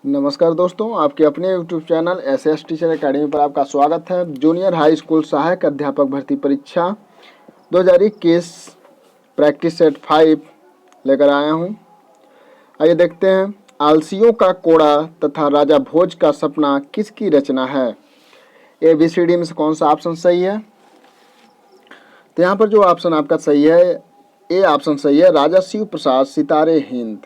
नमस्कार दोस्तों, आपके अपने YouTube channel SS teacher academy पर आपका स्वागत है। जूनियर हाई स्कूल सहायक अध्यापक भर्ती परीक्षा 2021 प्रैक्टिस सेट 5 लेकर आया हूं। आइए देखते हैं, आलसियों का कोड़ा तथा राजा भोज का सपना किसकी रचना है। ABCD में से कौन सा ऑप्शन सही है? तो यहाँ पर जो ऑप्शन आपका सही है, ए ऑप्शन सही है। राजा शिव प्रसाद सितारे हिंद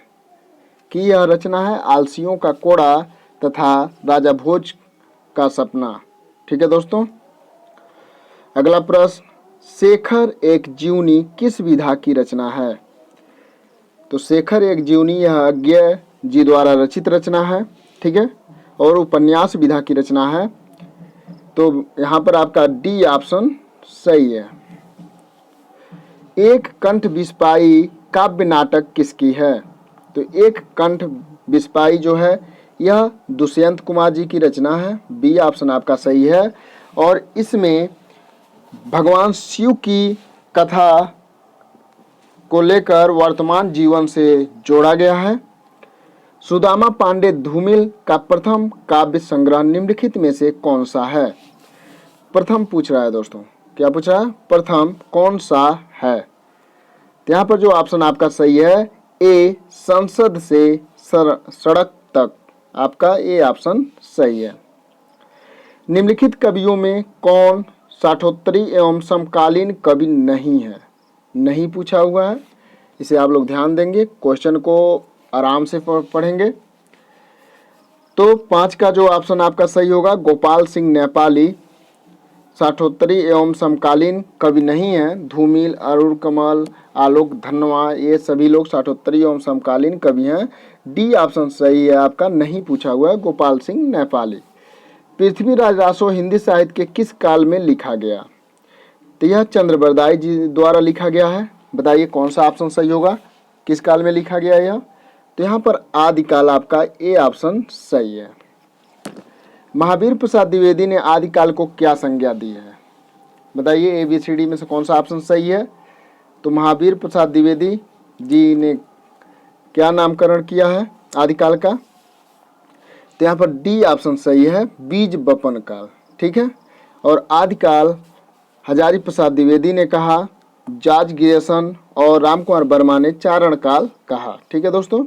की यह रचना है आलसियों का कोड़ा तथा राजा भोज का सपना। ठीक है दोस्तों, अगला प्रश्न, शेखर एक जीवनी किस विधा की रचना है? तो शेखर एक जीवनी यह अज्ञ जी द्वारा रचित रचना है। ठीक है, और उपन्यास विधा की रचना है। तो यहाँ पर आपका डी ऑप्शन सही है। एक कंठ बिस्पाई काव्य नाटक किसकी है? तो एक कंठ बिस्पाई जो है यह दुष्यंत कुमार जी की रचना है। बी ऑप्शन आपका सही है। और इसमें भगवान शिव की कथा को लेकर वर्तमान जीवन से जोड़ा गया है। सुदामा पांडे धूमिल का प्रथम काव्य संग्रह निम्नलिखित में से कौन सा है? प्रथम पूछ रहा है दोस्तों, क्या पूछ रहा है? प्रथम कौन सा है? तो यहाँ पर जो ऑप्शन आपका सही है, ए संसद से सड़क तक, आपका ए ऑप्शन सही है। निम्नलिखित कवियों में कौन साठोत्तरी एवं समकालीन कवि नहीं है? नहीं पूछा हुआ है, इसे आप लोग ध्यान देंगे, क्वेश्चन को आराम से पढ़ेंगे। तो 5 का जो ऑप्शन आपका सही होगा, गोपाल सिंह नेपाली साठोत्तरी एवं समकालीन कवि नहीं है। धूमिल, अरुण कमल, आलोक धनवा, ये सभी लोग साठोत्तरी एवं समकालीन कवि हैं। डी ऑप्शन सही है आपका, नहीं पूछा हुआ है, गोपाल सिंह नेपाली। पृथ्वीराज रासो हिंदी साहित्य के किस काल में लिखा गया? तो यह चंद्रबरदाई जी द्वारा लिखा गया है। बताइए कौन सा ऑप्शन सही होगा, किस काल में लिखा गया यह? तो यहाँ पर आदिकाल, आपका ए ऑप्शन सही है। महावीर प्रसाद द्विवेदी ने आदिकाल को क्या संज्ञा दी है? बताइए ABCD में से कौन सा ऑप्शन सही है? तो महावीर प्रसाद द्विवेदी जी ने क्या नामकरण किया है आदिकाल का? तो यहाँ पर डी ऑप्शन सही है, बीज बपन काल। ठीक है, और आदिकाल हजारी प्रसाद द्विवेदी ने कहा, जॉर्ज ग्रियर्सन और रामकुमार वर्मा ने चारण काल कहा। ठीक है दोस्तों,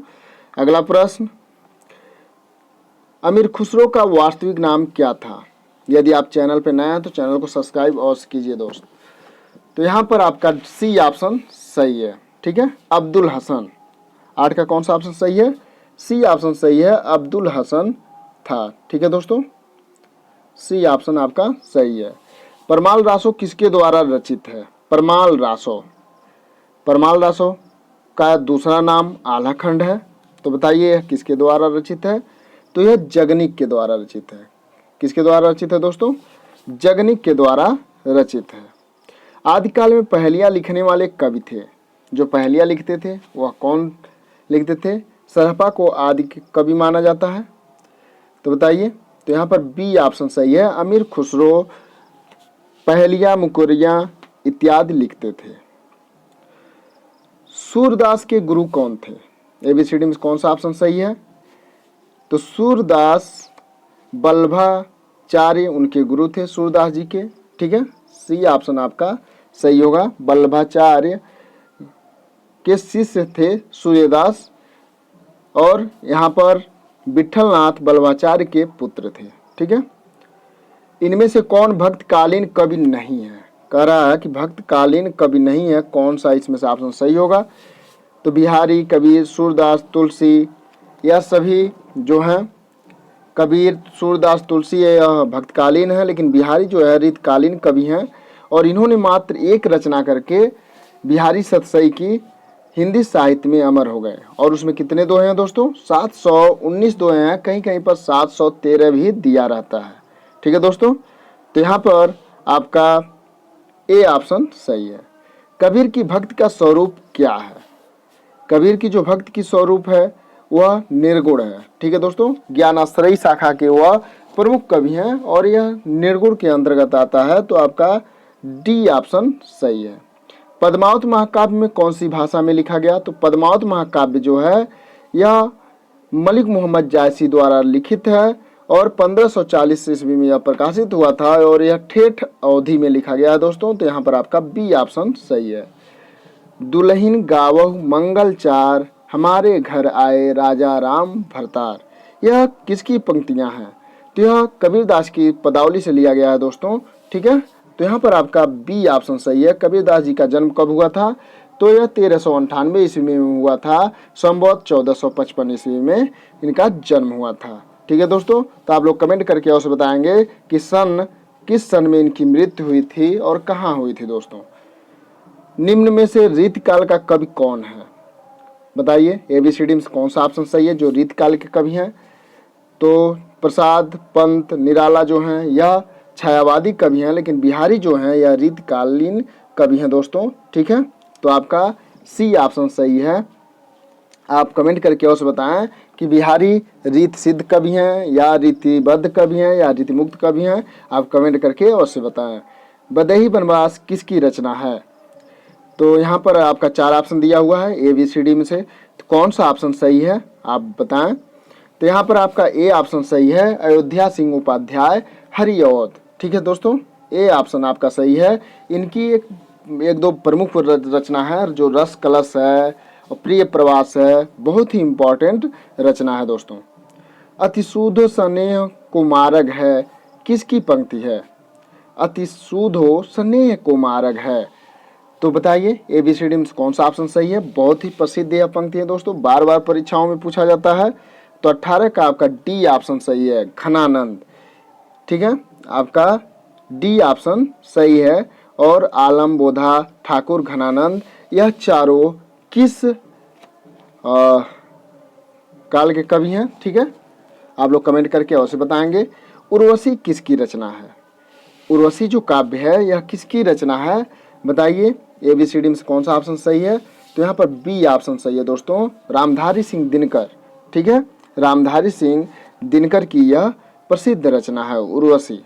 अगला प्रश्न, अमीर खुसरो का वास्तविक नाम क्या था? यदि आप चैनल पर नए हैं तो चैनल को सब्सक्राइब अवश्य कीजिए दोस्त। तो यहाँ पर आपका सी ऑप्शन सही है। ठीक है, अब्दुल हसन। 8 का कौन सा ऑप्शन सही है? सी ऑप्शन सही है, अब्दुल हसन था। ठीक है दोस्तों, सी ऑप्शन आपका सही है। परमाल रासो किसके द्वारा रचित है? परमाल रासो, परमाल रासो का दूसरा नाम आल्हाखंड है। तो बताइए किसके द्वारा रचित है? तो यह जगनिक के द्वारा रचित है। किसके द्वारा रचित है दोस्तों? जगनिक के द्वारा रचित है। आदिकाल में पहेलियां लिखने वाले कवि थे। जो पहेलियां लिखते थे वह कौन लिखते थे? सरहपा को आदि कवि माना जाता है। तो बताइए, तो यहाँ पर बी ऑप्शन सही है, अमीर खुसरो पहेलियां, मुकुरियां इत्यादि लिखते थे। सूरदास के गुरु कौन थे? ABCD में कौन सा ऑप्शन सही है? तो सूरदास बल्लभाचार्य उनके गुरु थे, सूरदास जी के। ठीक है, सी ऑप्शन आपका सही होगा, बल्लभाचार्य के शिष्य थे सूर्यदास, और यहाँ पर विठलनाथ बल्लभाचार्य के पुत्र थे। ठीक है, इनमें से कौन भक्तकालीन कवि नहीं है? कह रहा है कि भक्तकालीन कवि नहीं है, कौन सा इसमें से ऑप्शन सही होगा? तो बिहारी, कबीर, सूरदास, तुलसी, यह सभी जो हैं, कबीर, सूरदास, तुलसी यह भक्तकालीन है, लेकिन बिहारी जो है ऋतकालीन कवि हैं। और इन्होंने मात्र एक रचना करके बिहारी सतसई की हिंदी साहित्य में अमर हो गए। और उसमें कितने दोहे हैं दोस्तों? 719 दोहे हैं, कहीं कहीं पर 713 भी दिया रहता है। ठीक है दोस्तों, तो यहाँ पर आपका ए ऑप्शन सही है। कबीर की भक्त का स्वरूप क्या है? कबीर की जो भक्त की स्वरूप है वह निर्गुण है। ठीक है दोस्तों, ज्ञानाश्रयी शाखा के वह प्रमुख कवि हैं और यह निर्गुण के अंतर्गत आता है। तो आपका डी ऑप्शन सही है। पद्मावत महाकाव्य में कौन सी भाषा में लिखा गया? तो पद्मावत महाकाव्य जो है यह मलिक मोहम्मद जायसी द्वारा लिखित है और 1540 ईस्वी में यह प्रकाशित हुआ था और यह ठेठ अवधि में लिखा गया है दोस्तों। तो यहाँ पर आपका बी ऑप्शन सही है। दुल्हिन गावहु मंगल चार, हमारे घर आए राजा राम भरतार, यह किसकी पंक्तियां हैं? तो यह कबीरदास की पदावली से लिया गया है दोस्तों। ठीक है, तो यहाँ पर आपका बी ऑप्शन सही है। कबीरदास जी का जन्म कब हुआ था? तो यह 1398 ईस्वी में हुआ था। संवत 1455 ईस्वी में इनका जन्म हुआ था। ठीक है दोस्तों, तो आप लोग कमेंट करके अवश्य बताएंगे कि किस सन में इनकी मृत्यु हुई थी और कहाँ हुई थी दोस्तों। निम्न में से रीतिकाल का कवि कौन है? बताइए, एबीसीडी में कौन सा ऑप्शन सही है जो रीतिकाल के कवि हैं? तो प्रसाद, पंत, निराला जो हैं यह छायावादी कवि हैं, लेकिन बिहारी जो हैं यह रीतिकालीन कवि हैं दोस्तों। ठीक है, तो आपका सी ऑप्शन सही है। आप कमेंट करके अवश्य बताएं कि बिहारी रीत सिद्ध कवि हैं या रीतिबद्ध कवि हैं या रीतिमुक्त कवि हैं। आप कमेंट करके अवश्य बताएं। बदही बनवास किसकी रचना है? तो यहाँ पर आपका 4 ऑप्शन दिया हुआ है एबीसीडी में से, तो कौन सा ऑप्शन सही है आप बताएं। तो यहाँ पर आपका ए ऑप्शन सही है, अयोध्या सिंह उपाध्याय हरिऔध। ठीक है दोस्तों, ए ऑप्शन आपका सही है। इनकी एक दो प्रमुख रचना है जो रस कलश है और प्रिय प्रवास है, बहुत ही इंपॉर्टेंट रचना है दोस्तों। अतिशुद्ध स्नेह को मार्ग है, किसकी पंक्ति है? अतिशुद्ध स्नेह को मार्ग है, तो बताइए एबीसीडी में कौन सा ऑप्शन सही है? बहुत ही प्रसिद्ध यह पंक्ति है दोस्तों, बार बार परीक्षाओं में पूछा जाता है। तो 18 का आपका डी ऑप्शन सही है, घनानंद। ठीक है, आपका डी ऑप्शन सही है। और आलम, बोधा, ठाकुर, घनानंद, यह चारों किस काल के कवि हैं? ठीक है, आप लोग कमेंट करके अवश्य बताएंगे। उर्वशी किसकी रचना है? उर्वशी जो काव्य है यह किसकी रचना है? बताइए एबीसीडी में से कौन सा ऑप्शन सही है? तो यहाँ पर बी ऑप्शन सही है दोस्तों, रामधारी सिंह दिनकर। ठीक है, रामधारी सिंह दिनकर की यह प्रसिद्ध रचना है उर्वशी।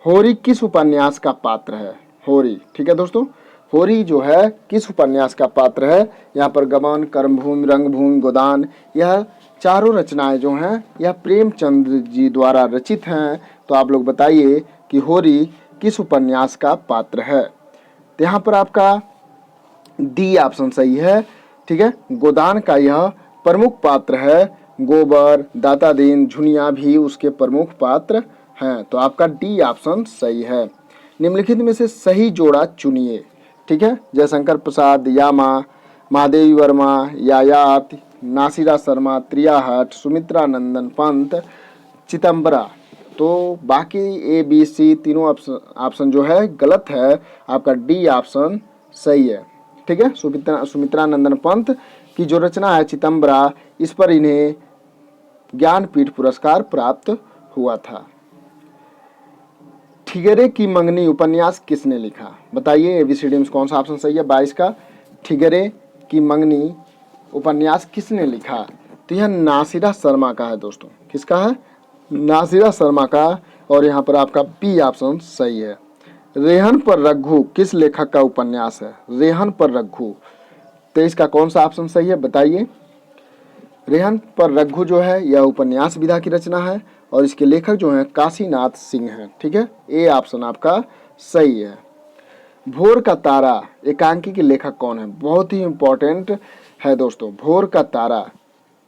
होरी किस उपन्यास का पात्र है? होरी, ठीक है दोस्तों, होरी जो है किस उपन्यास का पात्र है? यहाँ पर गबन, कर्मभूमि, रंगभूमि, गोदान, यह चारों रचनाएं जो हैं यह प्रेमचंद जी द्वारा रचित हैं। तो आप लोग बताइए कि होरी किस उपन्यास का पात्र है? तो यहाँ पर आपका डी ऑप्शन सही है। ठीक है, गोदान का यह प्रमुख पात्र है। गोबर, दाता दीन, झुनिया भी उसके प्रमुख पात्र हैं। तो आपका डी ऑप्शन सही है। निम्नलिखित में से सही जोड़ा चुनिए। ठीक है, जयशंकर प्रसाद, यामा, महादेवी वर्मा, यायात, नासिरा शर्मा, त्रियाहट, सुमित्रा नंदन पंत, चिदम्बरा। तो बाकी ए बी सी तीनों ऑप्शन जो है गलत है, आपका डी ऑप्शन सही है। ठीक है, सुमित्रा नंदन पंत की जो रचना है चिदम्बरा, इस पर इन्हें ज्ञानपीठ पुरस्कार प्राप्त हुआ था। ठिगरे की मंगनी उपन्यास किसने लिखा? बताइए एबीसीडी में कौन सा ऑप्शन सही है? 22 का ठिगरे की मंगनी उपन्यास किसने लिखा? तो यह नासिरा शर्मा का है दोस्तों। किसका है? नासिरा शर्मा का। और यहाँ पर आपका बी ऑप्शन सही है। रेहन पर रघु किस लेखक का उपन्यास है? रेहन पर रघु, 23 का कौन सा ऑप्शन सही है? बताइए। रेहन पर रघु जो है यह उपन्यास विधा की रचना है और इसके लेखक जो हैं काशीनाथ सिंह हैं। ठीक है, ए ऑप्शन आपका सही है। भोर का तारा एकांकी के लेखक कौन है? बहुत ही इंपॉर्टेंट है दोस्तों, भोर का तारा,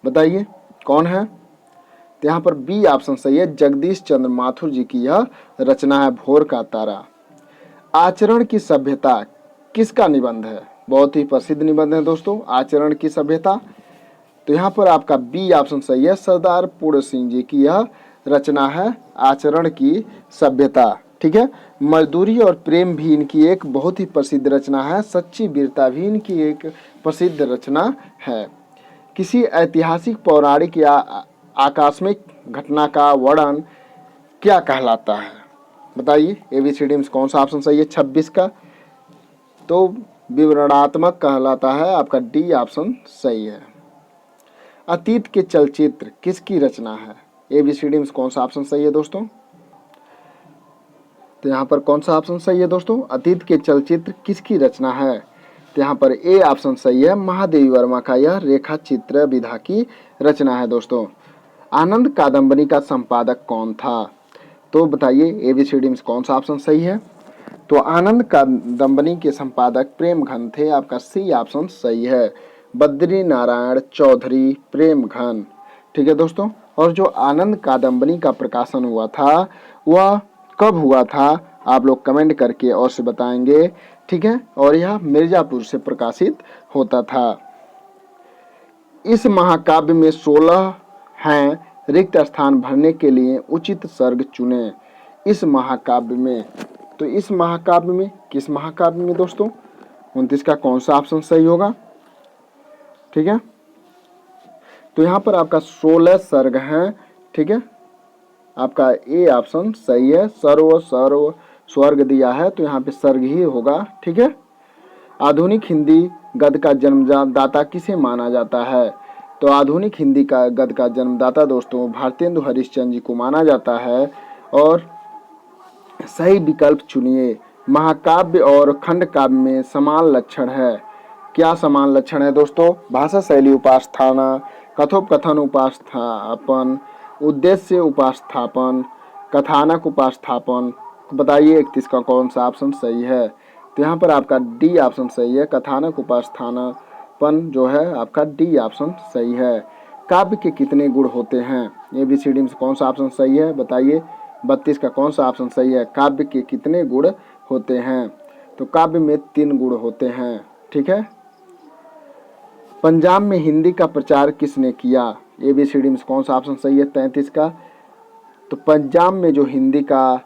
बताइए कौन है? तो यहाँ पर बी ऑप्शन सही है, जगदीश चंद्र माथुर जी की यह रचना है भोर का तारा। आचरण की सभ्यता किसका निबंध है? बहुत ही प्रसिद्ध निबंध है दोस्तों, आचरण की सभ्यता। तो यहाँ पर आपका बी ऑप्शन सही है, सरदार पूर्ण सिंह जी की यह रचना है आचरण की सभ्यता। ठीक है, मजदूरी और प्रेम भी इनकी एक बहुत ही प्रसिद्ध रचना है। सच्ची वीरता भी इनकी एक प्रसिद्ध रचना है। किसी ऐतिहासिक, पौराणिक या आकस्मिक घटना का वर्णन क्या कहलाता है? बताइए एबीसीडी में कौन सा ऑप्शन सही है? 26 का, तो विवरणात्मक कहलाता है, आपका डी ऑप्शन सही है। अतीत के चलचित्र किसकी रचना है? एबीसीडी में कौन सा ऑप्शन सही है दोस्तों? तो यहाँ पर कौन सा ऑप्शन सही है दोस्तों? अतीत के चलचित्र किसकी रचना है? तो यहाँ पर ए ऑप्शन सही है। महादेवी वर्मा का यह रेखा चित्र विधा की रचना है दोस्तों। आनंद कादंबरी का संपादक कौन था? तो बताइए एबीसीडी में कौन सा ऑप्शन सही है? तो आनंद कादंबरी के संपादक प्रेमघन थे। आपका सी ऑप्शन सही है, बद्री नारायण चौधरी प्रेमघन। ठीक है दोस्तों। और जो आनंद कादंबरी का प्रकाशन हुआ था वह कब हुआ था? आप लोग कमेंट करके और से बताएंगे। ठीक है। और यह मिर्जापुर से प्रकाशित होता था। इस महाकाव्य में 16 हैं, रिक्त स्थान भरने के लिए उचित सर्ग चुने। इस महाकाव्य में, तो इस महाकाव्य में, किस महाकाव्य में दोस्तों? 29 का कौन सा ऑप्शन सही होगा? ठीक है। तो यहाँ पर आपका 16 सर्ग हैं। ठीक है। आपका ए ऑप्शन सही है। सर्व सर्व स्वर्ग दिया है तो यहाँ पे सर्ग ही होगा। ठीक है। आधुनिक हिंदी गद्य का जन्मदाता किसे माना जाता है? तो आधुनिक हिंदी का गद्य का जन्मदाता दोस्तों भारतेंदु हरिश्चंद्र जी को माना जाता है। और सही विकल्प चुनिए। महाकाव्य और खंड काव्य में समान लक्षण है। क्या समान लक्षण है दोस्तों? भाषा शैली उपास्थाना, कथोपकथन उपास्थापन, उद्देश्य उपास्थापन, कथानक उपास्थापन। बताइए 31 का कौन सा ऑप्शन सही है? तो यहाँ पर आपका डी ऑप्शन सही है। कथानक उपास्थानापन जो है आपका डी ऑप्शन सही है। काव्य के कितने गुण होते हैं? एबीसीडी में कौन सा ऑप्शन सही है? बताइए 32 का कौन सा ऑप्शन सही है? काव्य के कितने गुण होते हैं? तो काव्य में 3 गुण होते हैं। ठीक है। पंजाब में हिंदी का प्रचार किसने किया? एबीसीडी में कौन सा ऑप्शन सही है? 33 का। तो पंजाब में जो हिंदी का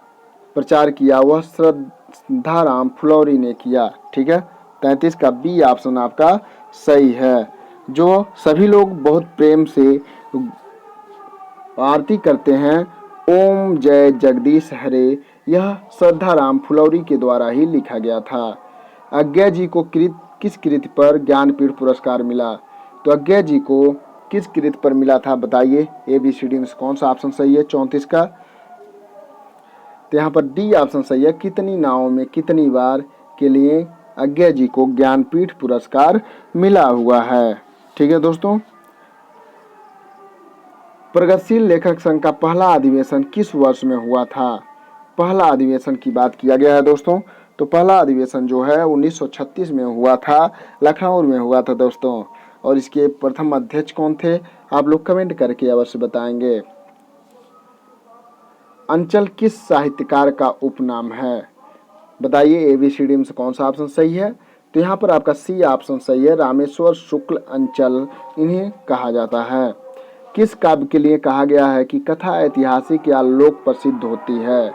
प्रचार किया वह श्रद्धाराम फुलौरी ने किया। ठीक है। 33 का बी ऑप्शन आपका सही है। जो सभी लोग बहुत प्रेम से आरती करते हैं, ओम जय जगदीश हरे, यह श्रद्धाराम फुलौरी के द्वारा ही लिखा गया था। अज्ञा जी को किस कृति पर ज्ञानपीठ पुरस्कार मिला? तो अज्ञा जी को किस कृति पर मिला था? बताइए एबीसीडी में कौन सा ऑप्शन सही है? 34 का। तो यहाँ पर डी ऑप्शन सही है। कितनी नावों में कितनी बार के लिए अज्ञा जी को ज्ञानपीठ पुरस्कार मिला हुआ है। ठीक है दोस्तों। प्रगतिशील लेखक संघ का पहला अधिवेशन किस वर्ष में हुआ था? पहला अधिवेशन की बात किया गया है दोस्तों। तो पहला अधिवेशन जो है 1936 में हुआ था, लखनऊ में हुआ था दोस्तों। और इसके प्रथम अध्यक्ष कौन थे? आप लोग कमेंट करके अवश्य बताएंगे। अंचल किस साहित्यकार का उपनाम है? बताइए एबीसीडी में कौन सा ऑप्शन सही है? तो यहाँ पर आपका सी ऑप्शन सही है। रामेश्वर शुक्ल अंचल इन्हें कहा जाता है। किस काव्य के लिए कहा गया है कि कथा ऐतिहासिक या लोक प्रसिद्ध होती है?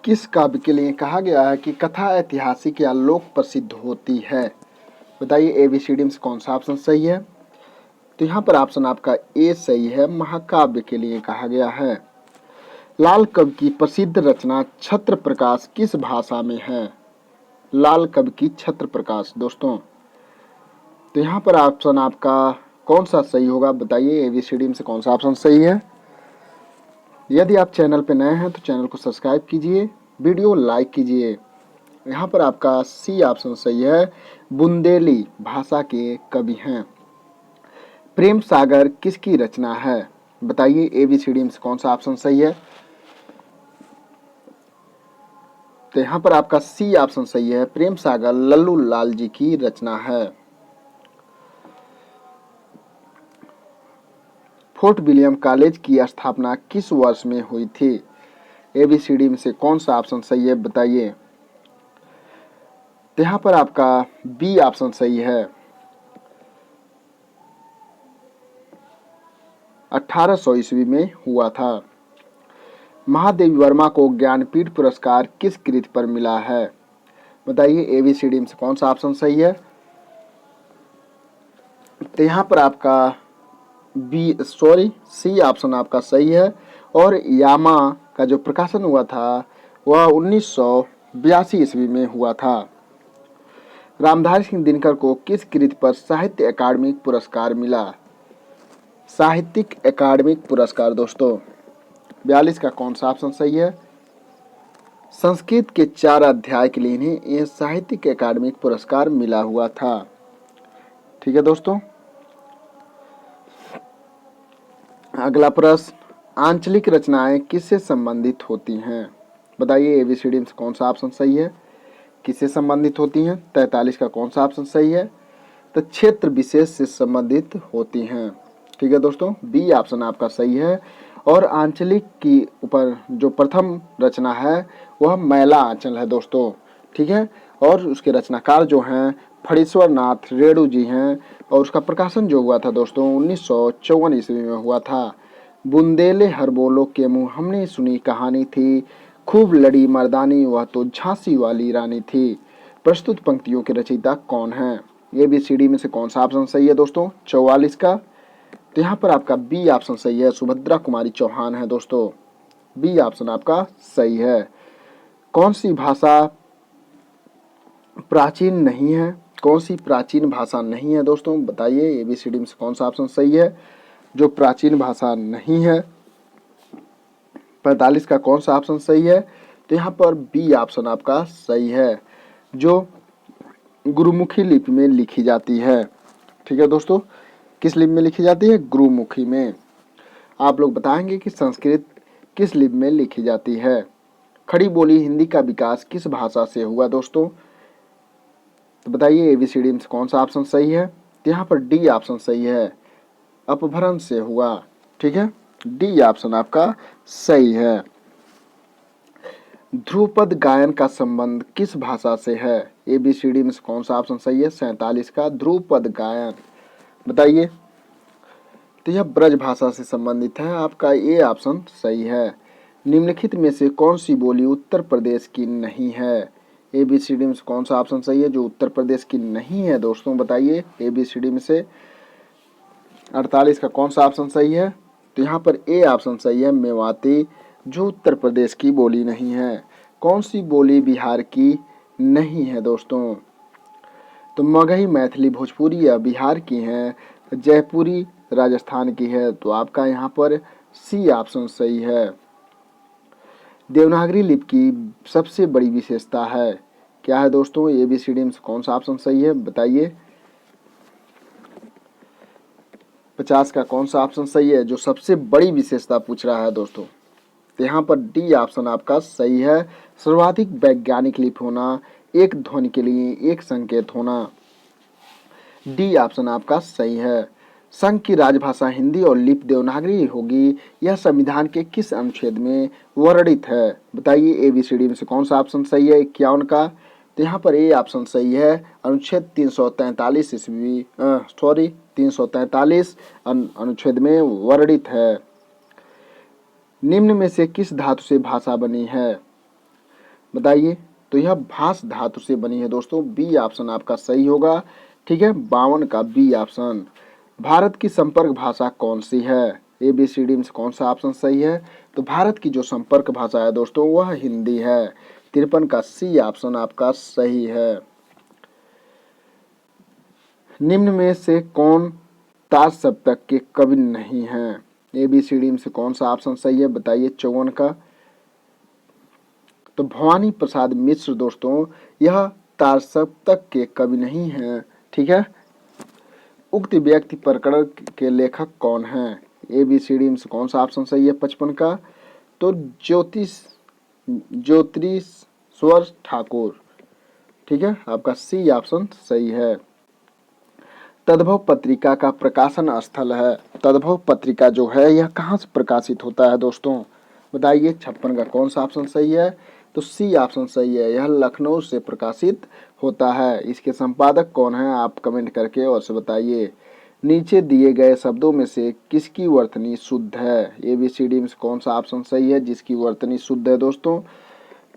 किस काव्य के लिए कहा गया है कि कथा ऐतिहासिक या लोक प्रसिद्ध होती है? बताइए एबीसीडी में कौन सा ऑप्शन सही है? तो यहाँ पर ऑप्शन आपका ए सही है। महाकाव्य के लिए कहा गया है। लाल कवि की प्रसिद्ध रचना छत्र प्रकाश किस भाषा में है? लाल कवि की छत्र प्रकाश दोस्तों। तो यहाँ पर ऑप्शन आपका कौन सा सही होगा? बताइए एबीसीडी में से कौन सा ऑप्शन सही है? यदि आप चैनल पर नए हैं तो चैनल को सब्सक्राइब कीजिए, वीडियो लाइक कीजिए। यहाँ पर आपका सी ऑप्शन सही है। बुंदेली भाषा के कवि हैं। प्रेम सागर किसकी रचना है? बताइए एबीसीडी में से कौन सा ऑप्शन सही है? तो यहाँ पर आपका सी ऑप्शन सही है। प्रेम सागर लल्लू लाल जी की रचना है। फोर्ट विलियम कॉलेज की स्थापना किस वर्ष में हुई थी? एबीसीडी में से कौन सा ऑप्शन सही है? बताइए। तो यहाँ पर आपका बी ऑप्शन सही है। 1800 ईस्वी में हुआ था। महादेवी वर्मा को ज्ञानपीठ पुरस्कार किस कृति पर मिला है? बताइए एबीसीडी में से कौन सा ऑप्शन सही है? तो यहाँ पर आपका सी ऑप्शन आपका सही है। और यामा का जो प्रकाशन हुआ था वह 1982 ईस्वी में हुआ था। रामधारी सिंह दिनकर को किस कृति पर साहित्य अकादमी पुरस्कार मिला? साहित्यिक अकादमिक पुरस्कार दोस्तों। 42 का कौन सा ऑप्शन सही है? संस्कृत के 4 अध्याय के लिए इन्हें यह साहित्यिक अकादमी पुरस्कार मिला हुआ था। ठीक है दोस्तों, अगला प्रश्न, आंचलिक रचनाएं किससे संबंधित होती हैं? बताइए एबीसीडी में से कौन सा ऑप्शन सही है? किससे संबंधित होती हैं? 43 का कौन सा ऑप्शन सही है? तो क्षेत्र विशेष से संबंधित होती हैं। ठीक है दोस्तों, बी ऑप्शन आपका सही है। और आंचलिक की ऊपर जो प्रथम रचना है वह मैला आंचल है दोस्तों। ठीक है, और उसके रचनाकार जो हैं फणीश्वर नाथ रेणु जी हैं, और उसका प्रकाशन जो हुआ था दोस्तों 1954 ईस्वी में हुआ था। बुंदेले हर बोलो के मुँह हमने सुनी कहानी थी, खूब लड़ी मर्दानी वह तो झांसी वाली रानी थी। प्रस्तुत पंक्तियों के रचयिता कौन हैं? एबीसीडी में से कौन सा ऑप्शन सही है दोस्तों? 44 का। तो यहाँ पर आपका बी ऑप्शन सही है, सुभद्रा कुमारी चौहान है दोस्तों। बी ऑप्शन आपका सही है। कौन सी भाषा प्राचीन नहीं है? कौन सी प्राचीन भाषा नहीं है दोस्तों? बताइए एबीसीडी में से कौन सा ऑप्शन सही है जो प्राचीन भाषा नहीं है? 45 का कौन सा ऑप्शन सही है? तो यहाँ पर बी ऑप्शन आपका सही है, जो गुरुमुखी लिपि में लिखी जाती है। ठीक है दोस्तों, किस लिपि में लिखी जाती है? गुरुमुखी में। आप लोग बताएंगे कि संस्कृत किस लिपि में लिखी जाती है? खड़ी बोली हिंदी का विकास किस भाषा से हुआ दोस्तों? तो बताइए एबीसीडी में कौन सा ऑप्शन सही है? तो यहाँ पर डी ऑप्शन सही है, अपभ्रंश से हुआ। ठीक है, डी ऑप्शन आपका सही है। ध्रुपद गायन का संबंध किस भाषा से है? एबीसीडी में से कौन सा ऑप्शन सही है? 47 का ध्रुपद गायन। बताइए। तो यह ब्रज भाषा से संबंधित है, आपका ए ऑप्शन सही है। निम्नलिखित में से कौन सी बोली उत्तर प्रदेश की नहीं है? एबीसीडी में से कौन सा ऑप्शन सही है जो उत्तर प्रदेश की नहीं है दोस्तों? बताइए एबीसीडी में से 48 का कौन सा ऑप्शन सही है? तो यहाँ पर ए ऑप्शन सही है, मेवाती, जो उत्तर प्रदेश की बोली नहीं है। कौन सी बोली बिहार की नहीं है दोस्तों? तो मगही मैथिली भोजपुरी या बिहार की है, जयपुरी राजस्थान की है। तो आपका यहाँ पर सी ऑप्शन सही है। देवनागरी लिपि की सबसे बड़ी विशेषता है, क्या है दोस्तों? एबीसीडी में कौन सा ऑप्शन सही है? बताइए। 50 का कौन सा ऑप्शन सही है जो सबसे बड़ी विशेषता पूछ रहा है दोस्तों? तो यहाँ पर डी ऑप्शन आपका सही है, सर्वाधिक वैज्ञानिक लिपि होना, एक ध्वनि के लिए एक संकेत होना। डी ऑप्शन आपका सही है। संघ की राजभाषा हिंदी और लिपि देवनागरी होगी, यह संविधान के किस अनुच्छेद में वर्णित है? बताइए एबीसीडी में से कौन सा ऑप्शन सही है? 51 का। तो यहाँ पर ए ऑप्शन सही है, अनुच्छेद 343 ईस्वी 343 अनुच्छेद में वर्णित है। निम्न में से किस धातु से भाषा बनी है? बताइए। तो यह भास धातु से बनी है दोस्तों, बी ऑप्शन आपका सही होगा। ठीक है, 52 का बी ऑप्शन। भारत की संपर्क भाषा कौन सी है? एबीसीडी में से कौन सा ऑप्शन सही है? तो भारत की जो संपर्क भाषा है दोस्तों वह हिंदी है। 53 का सी ऑप्शन आपका सही है। निम्न में से कौन ताज सप्तक के कवि नहीं है? एबीसीडी में से कौन सा ऑप्शन सही है? बताइए। 54 का। तो भवानी प्रसाद मिश्र दोस्तों यह ताज सप्तक के कवि नहीं है। ठीक है, उक्त व्यक्ति प्रकरण के लेखक कौन हैं? एबीसीडी में से कौन सा ऑप्शन सही है? 55 का। तो ज्योतिरीश्वर ठाकुर। ठीक है, आपका सी ऑप्शन सही है। तद्भव पत्रिका का प्रकाशन स्थल है, तद्भव पत्रिका जो है यह कहाँ से प्रकाशित होता है दोस्तों? बताइए। 56 का कौन सा ऑप्शन सही है? तो सी ऑप्शन सही है, यह लखनऊ से प्रकाशित होता है। इसके संपादक कौन है? आप कमेंट करके और से बताइए। नीचे दिए गए शब्दों में से किसकी वर्तनी शुद्ध है? एबीसीडी में से कौन सा ऑप्शन सही है जिसकी वर्तनी शुद्ध है दोस्तों?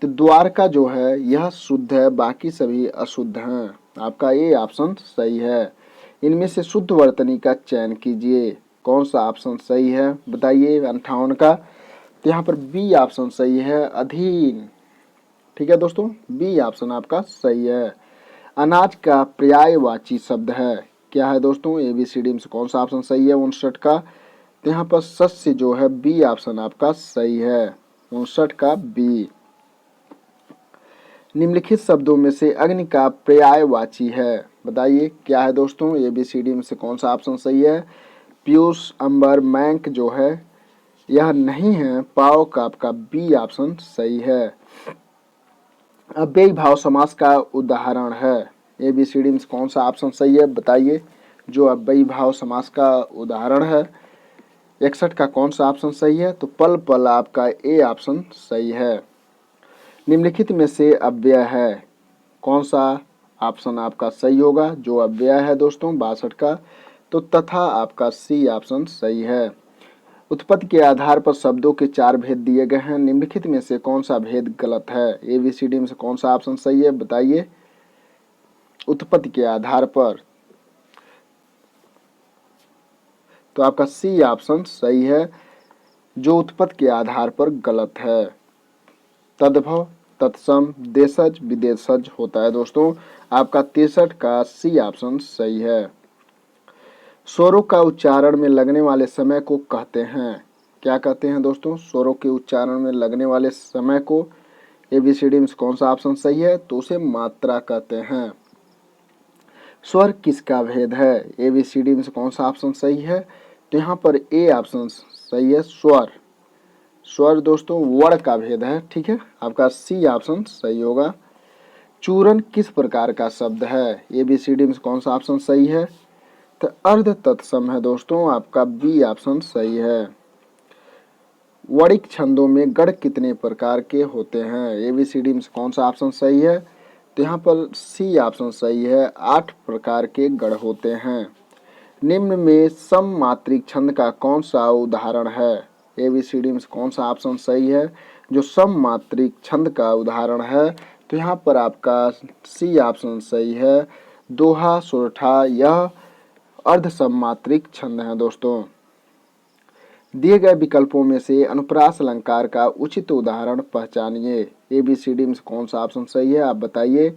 तो द्वारका जो है यह शुद्ध है, बाकी सभी अशुद्ध हैं। आपका ए ऑप्शन सही है। इनमें से शुद्ध वर्तनी का चयन कीजिए। कौन सा ऑप्शन सही है? बताइए। 58 का। तो यहाँ पर बी ऑप्शन सही है, अधीन। ठीक है दोस्तों, बी ऑप्शन आपका सही है। अनाज का पर्यायवाची शब्द है, क्या है दोस्तों? एबीसीडी में से कौन सा ऑप्शन सही है? 59 का। तो यहाँ पर शस्य जो है बी ऑप्शन आपका सही है, 59 का बी। निम्नलिखित शब्दों में से अग्नि का पर्यायवाची है, बताइए क्या है दोस्तों। ABCD में से कौन सा ऑप्शन सही है। पीयूष, अंबर, मैंक जो है यह नहीं है। पाव का आपका बी ऑप्शन सही है। अव्ययी भाव समास का उदाहरण है। ABCD में से कौन सा ऑप्शन सही है, बताइए जो अव्ययी भाव समास का उदाहरण है। 61 का कौन सा ऑप्शन सही है, तो पल पल आपका ए ऑप्शन सही है। निम्नलिखित में से अव्यय है, कौन सा ऑप्शन आपका सही होगा। जो अव्यय है दोस्तों 62 का, तो तथा आपका सी ऑप्शन सही है। उत्पत्ति के आधार पर शब्दों के 4 भेद दिए गए हैं। निम्नलिखित में से कौन सा भेद गलत है। ABCD में से कौन सा ऑप्शन सही है, बताइए। उत्पत्ति के आधार पर, तो आपका सी ऑप्शन सही है, जो उत्पत्ति के आधार पर गलत है। तद्भव, तत्सम, देशज, विदेशज होता है दोस्तों। आपका 63 का सी ऑप्शन सही है। स्वरों का उच्चारण में लगने वाले समय को कहते हैं, क्या कहते हैं दोस्तों। स्वरों के उच्चारण में लगने वाले समय को ABCD में कौन सा ऑप्शन सही है, तो उसे मात्रा कहते हैं। स्वर किसका भेद है। ABCD में से कौन सा ऑप्शन सही है, तो यहाँ पर ए ऑप्शन सही है। स्वर, स्वर दोस्तों वर्ण का भेद है, ठीक है। आपका सी ऑप्शन सही होगा। चूरन किस प्रकार का शब्द है। ABCD में कौन सा ऑप्शन सही है, तो अर्ध तत्सम है दोस्तों। आपका बी ऑप्शन सही है। वणिक छंदों में गढ़ कितने प्रकार के होते हैं। ABCD में कौन सा ऑप्शन सही है, तो यहाँ पर सी ऑप्शन सही है। 8 प्रकार के गढ़ होते हैं। निम्न में सममात्रिक छंद का कौन सा उदाहरण है। ABCD में कौन सा ऑप्शन सही है, जो सममात्रिक छंद का उदाहरण है, तो यहाँ पर आपका सी ऑप्शन सही है। दोहा, सोरठा यह अर्ध सममात्रिक छंद है दोस्तों। दिए गए विकल्पों में से अनुप्रास अलंकार का उचित उदाहरण पहचानिए। ABCD में कौन सा ऑप्शन सही है, आप बताइए।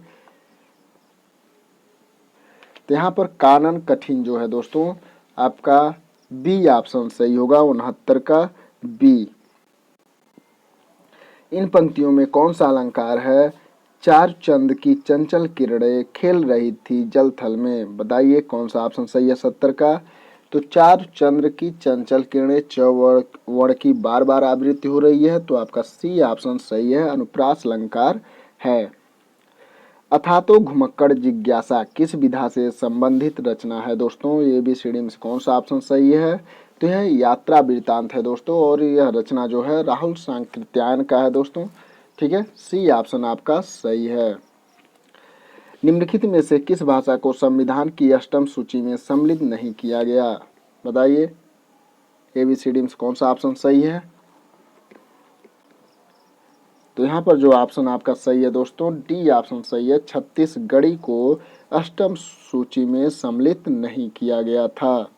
तो यहाँ पर कानन कठिन जो है दोस्तों, आपका बी ऑप्शन सही होगा। 69 का बी। इन पंक्तियों में कौन सा अलंकार है। चार चंद की चंचल किरणें खेल रही थी जल थल में, बताइए कौन सा ऑप्शन सही है। 70 का, तो चार चंद्र की चंचल किरणें वर्ण की बार बार आवृत्ति हो रही है, तो आपका सी ऑप्शन सही है, अनुप्रास अलंकार है। अथातो घुमक्कड़ जिज्ञासा किस विधा से संबंधित रचना है दोस्तों। ABCD में कौन सा ऑप्शन सही है, तो यह यात्रा वृत्तांत है दोस्तों, और यह रचना जो है राहुल सांकृत्यायन का है दोस्तों, ठीक है। सी ऑप्शन आपका सही है। निम्नलिखित में से किस भाषा को संविधान की अष्टम सूची में सम्मिलित नहीं किया गया, बताइए। ABCD में कौन सा ऑप्शन सही है, तो यहाँ पर जो ऑप्शन आपका सही है दोस्तों, डी ऑप्शन सही है। छत्तीसगढ़ी को अष्टम सूची में सम्मिलित नहीं किया गया था,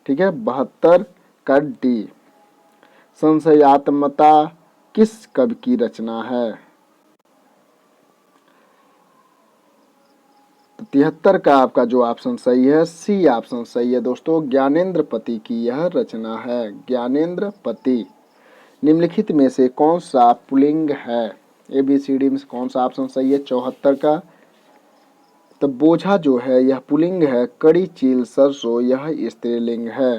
ठीक है। 72 का डी। संशयात्मता किस कवि की रचना है, तो 73 का आपका जो ऑप्शन सही है, सी ऑप्शन सही है दोस्तों। ज्ञानेंद्र पति की यह रचना है, ज्ञानेंद्र पति। निम्नलिखित में से कौन सा पुल्लिंग है। ABCD में कौन सा ऑप्शन सही है। 74 का, तो बोझा जो है यह पुल्लिंग है। कड़ी, चील, सरसों यह स्त्रीलिंग है।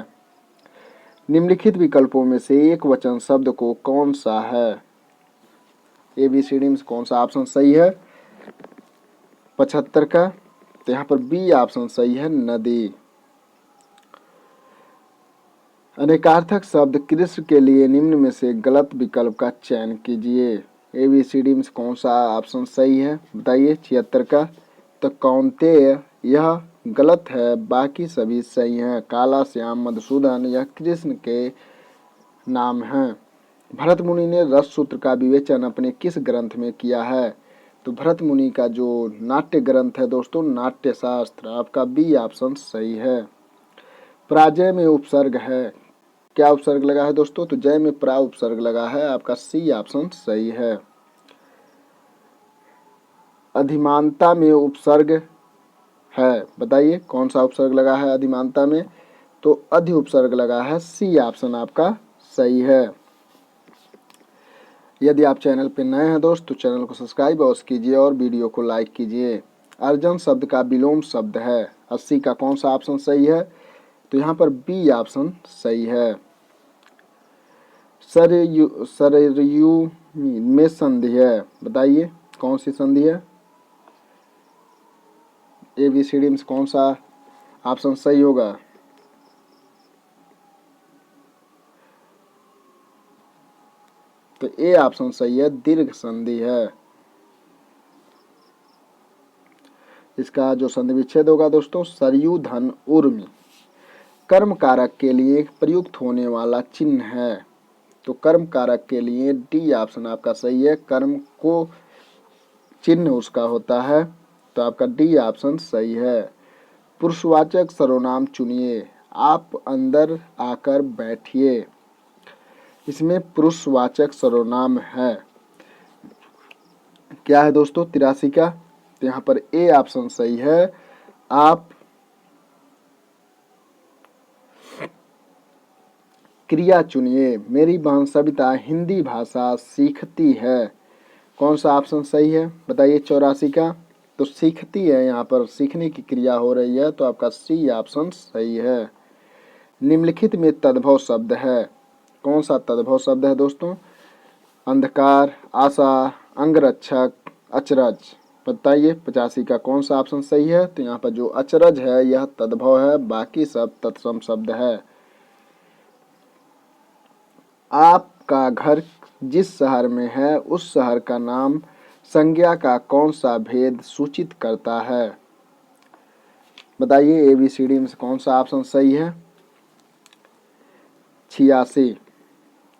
निम्नलिखित विकल्पों में से एक वचन शब्द को कौन सा है। ABCD में कौन सा ऑप्शन सही है। 75 का, तो यहाँ पर बी ऑप्शन सही है, नदी। अनेकार्थक शब्द कृष्ण के लिए निम्न में से गलत विकल्प का चयन कीजिए। ABCD में कौन सा ऑप्शन सही है, बताइए। 76 का, तो कौन्तेय यह गलत है, बाकी सभी सही हैं। काला, श्याम, मधुसूदन यह कृष्ण के नाम हैं। भरत मुनि ने रस सूत्र का विवेचन अपने किस ग्रंथ में किया है, तो भरत मुनि का जो नाट्य ग्रंथ है दोस्तों, नाट्य शास्त्र, आपका बी ऑप्शन सही है। पराजय में उपसर्ग है, क्या उपसर्ग लगा है दोस्तों, तो जय में प्रा उपसर्ग लगा है, आपका सी ऑप्शन सही है। अधिमानता में उपसर्ग है, बताइए कौन सा उपसर्ग लगा है अधिमानता में, तो अधि उपसर्ग लगा है, सी ऑप्शन आपका सही है। यदि आप चैनल पर नए हैं दोस्त तो चैनल को सब्सक्राइब अवश्य कीजिए और वीडियो को लाइक कीजिए। अर्जन शब्द का विलोम शब्द है। 80 का कौन सा ऑप्शन सही है? तो यहाँ पर बी ऑप्शन सही है। सरयू में संधि है, बताइए कौन सी संधि है? ABCD में कौन सा ऑप्शन सही होगा? तो ए ऑप्शन सही है, दीर्घ संधि है। इसका जो संधि विच्छेद होगा दोस्तों, सरयू धन उर्मी कर्म कारक के लिए प्रयुक्त होने वाला चिन्ह है। तो कर्म कारक के लिए डी ऑप्शन आपका सही है, कर्म को चिन्ह उसका होता है, तो आपका डी ऑप्शन सही है। पुरुषवाचक सर्वनाम चुनिए, आप अंदर आकर बैठिए। इसमें पुरुषवाचक सर्वनाम है, क्या है दोस्तों? 83 का। तो यहाँ पर ए ऑप्शन सही है। आप क्रिया चुनिए, मेरी बहन सविता हिंदी भाषा सीखती है। कौन सा ऑप्शन सही है बताइए? 84 का। तो सीखती है, यहाँ पर सीखने की क्रिया हो रही है, तो आपका सी ऑप्शन सही है। निम्नलिखित में तद्भव शब्द है, कौन सा तद्भव शब्द है दोस्तों? अंधकार, आशा, अंगरक्षक, अचरज। बताइए 85 का कौन सा ऑप्शन सही है? तो यहाँ पर जो अचरज है यह तद्भव है, बाकी सब तत्सम शब्द है। आपका घर जिस शहर में है उस शहर का नाम संज्ञा का कौन सा भेद सूचित करता है? बताइए ABCD में से कौन सा ऑप्शन सही है? 86।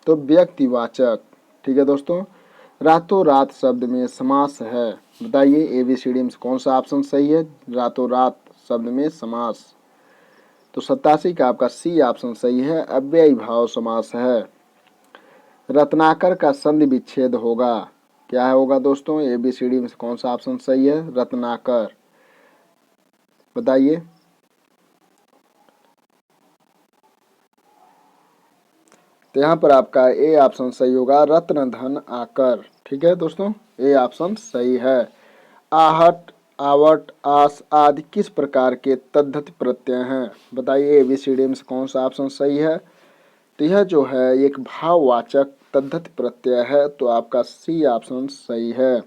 तो व्यक्तिवाचक। ठीक है दोस्तों। रातों रात शब्द में समास है, बताइए ABCD में से कौन सा ऑप्शन सही है? रातों रात शब्द में समास। तो 87 का आपका सी ऑप्शन सही है, अव्ययी भाव समास है। रत्नाकर का संधि विच्छेद होगा, क्या होगा दोस्तों? ABCD में से कौन सा ऑप्शन सही है? रत्नाकर। बताइए। तो यहाँ पर आपका ए ऑप्शन सही होगा, रत्न धन आकर। ठीक है दोस्तों, ए ऑप्शन सही है। आहट, आवट, आस आदि किस प्रकार के तद्धित प्रत्यय हैं? बताइए ABCD में से कौन सा ऑप्शन सही है? तो यह जो है एक भाववाचक तद्धित प्रत्यय है, तो आपका सी ऑप्शन सही है।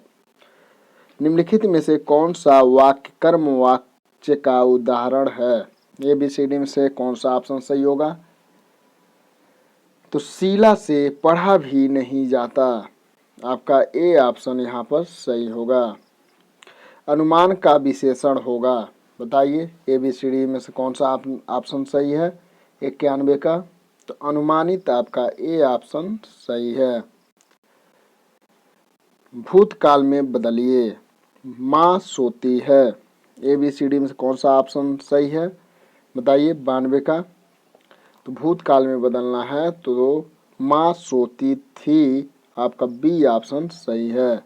निम्नलिखित में से कौन सा वाक्य कर्म वाच्य का उदाहरण है? ABCD में से कौन सा ऑप्शन सही होगा? तो शीला से पढ़ा भी नहीं जाता, आपका ए ऑप्शन यहाँ पर सही होगा। अनुमान का विशेषण होगा, बताइए ABCD में से कौन सा ऑप्शन सही है? 91 का। तो अनुमानित आपका ए ऑप्शन सही है। भूतकाल में बदलिए, माँ सोती है। ABCD में से कौन सा ऑप्शन सही है? बताइए 92 का। तो भूतकाल में बदलना है, तो माँ सोती थी, आपका बी ऑप्शन सही है।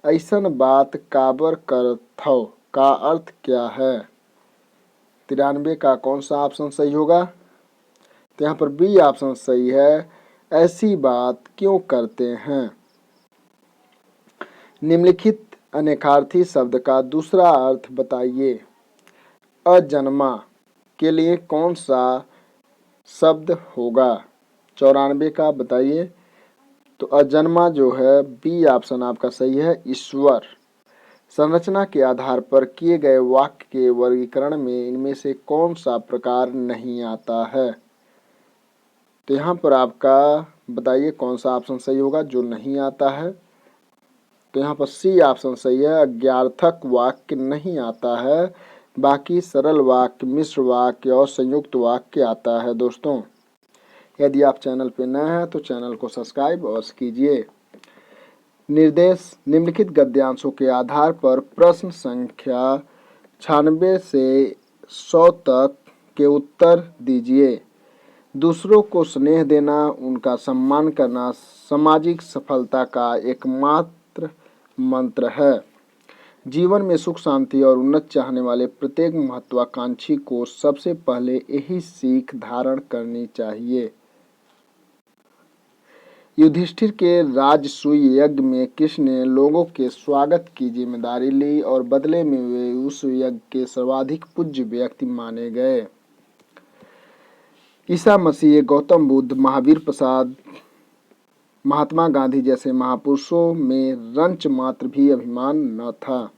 ऐसन बात काबर करथौ का अर्थ क्या है? 93 का कौन सा ऑप्शन सही होगा? तो यहाँ पर बी ऑप्शन सही है, ऐसी बात क्यों करते हैं। निम्नलिखित अनेकार्थी शब्द का दूसरा अर्थ बताइए। अजन्मा के लिए कौन सा शब्द होगा? 94 का बताइए। तो अजन्मा जो है बी ऑप्शन आपका सही है, ईश्वर। संरचना के आधार पर किए गए वाक्य के वर्गीकरण में इनमें से कौन सा प्रकार नहीं आता है? तो यहाँ पर आपका बताइए कौन सा ऑप्शन सही होगा जो नहीं आता है? तो यहाँ पर सी ऑप्शन सही है, अज्ञार्थक वाक्य नहीं आता है, बाकी सरल वाक्य, मिश्र वाक्य और संयुक्त वाक्य आता है दोस्तों। यदि आप चैनल पर नए हैं तो चैनल को सब्सक्राइब अवश्य कीजिए। निर्देश, निम्नलिखित गद्यांशों के आधार पर प्रश्न संख्या 96 से 100 तक के उत्तर दीजिए। दूसरों को स्नेह देना, उनका सम्मान करना सामाजिक सफलता का एकमात्र मंत्र है। जीवन में सुख शांति और उन्नति चाहने वाले प्रत्येक महत्वाकांक्षी को सबसे पहले यही सीख धारण करनी चाहिए। युधिष्ठिर के राजसूय यज्ञ में कृष्ण ने लोगों के स्वागत की जिम्मेदारी ली और बदले में वे उस यज्ञ के सर्वाधिक पूज्य व्यक्ति माने गए। ईसा मसीह, गौतम बुद्ध, महावीर प्रसाद, महात्मा गांधी जैसे महापुरुषों में रंच मात्र भी अभिमान न था।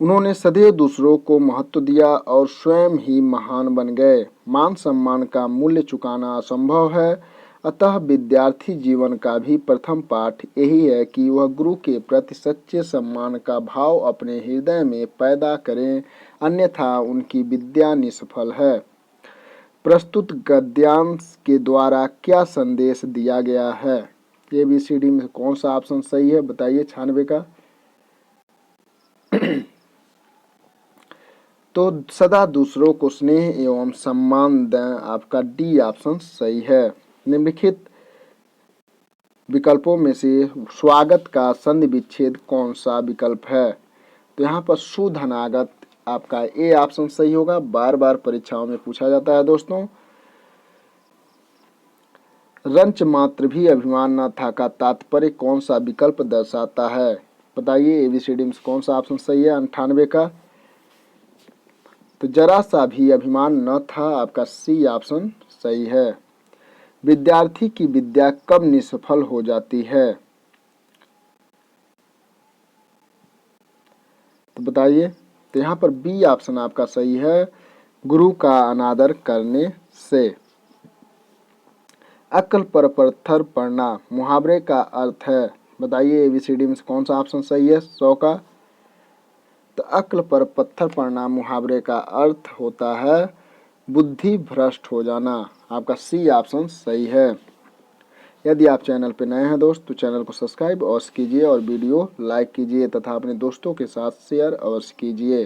उन्होंने सदैव दूसरों को महत्व दिया और स्वयं ही महान बन गए। मान सम्मान का मूल्य चुकाना असंभव है, अतः विद्यार्थी जीवन का भी प्रथम पाठ यही है कि वह गुरु के प्रति सच्चे सम्मान का भाव अपने हृदय में पैदा करें, अन्यथा उनकी विद्या निष्फल है। प्रस्तुत गद्यांश के द्वारा क्या संदेश दिया गया है? ABCD में कौन सा ऑप्शन सही है बताइए 96 का। तो सदा दूसरों को स्नेह एवं सम्मान दें, आपका D ऑप्शन सही है। निम्नलिखित विकल्पों में से स्वागत का संधि विच्छेद कौन सा विकल्प है? तो यहाँ पर शुद्ध अनागत आपका A ऑप्शन सही होगा। बार बार परीक्षाओं में पूछा जाता है दोस्तों। रंच मात्र भी अभिमान न था का तात्पर्य कौन सा विकल्प दर्शाता है? बताइए ABCD में कौन सा ऑप्शन सही है 98 का। तो जरा सा भी अभिमान न था, आपका C ऑप्शन सही है। विद्यार्थी की विद्या कब निष्फल हो जाती है? तो बताइए। तो यहाँ पर B ऑप्शन आपका सही है, गुरु का अनादर करने से। अक्ल पर पत्थर पड़ना मुहावरे का अर्थ है, बताइए ABCD में कौन सा ऑप्शन सही है 100 का। तो अक्ल पर पत्थर पड़ना मुहावरे का अर्थ होता है बुद्धि भ्रष्ट हो जाना, आपका C ऑप्शन सही है। यदि आप चैनल पर नए हैं दोस्त तो चैनल को सब्सक्राइब अवश्य कीजिए और वीडियो लाइक कीजिए तथा अपने दोस्तों के साथ शेयर अवश्य कीजिए।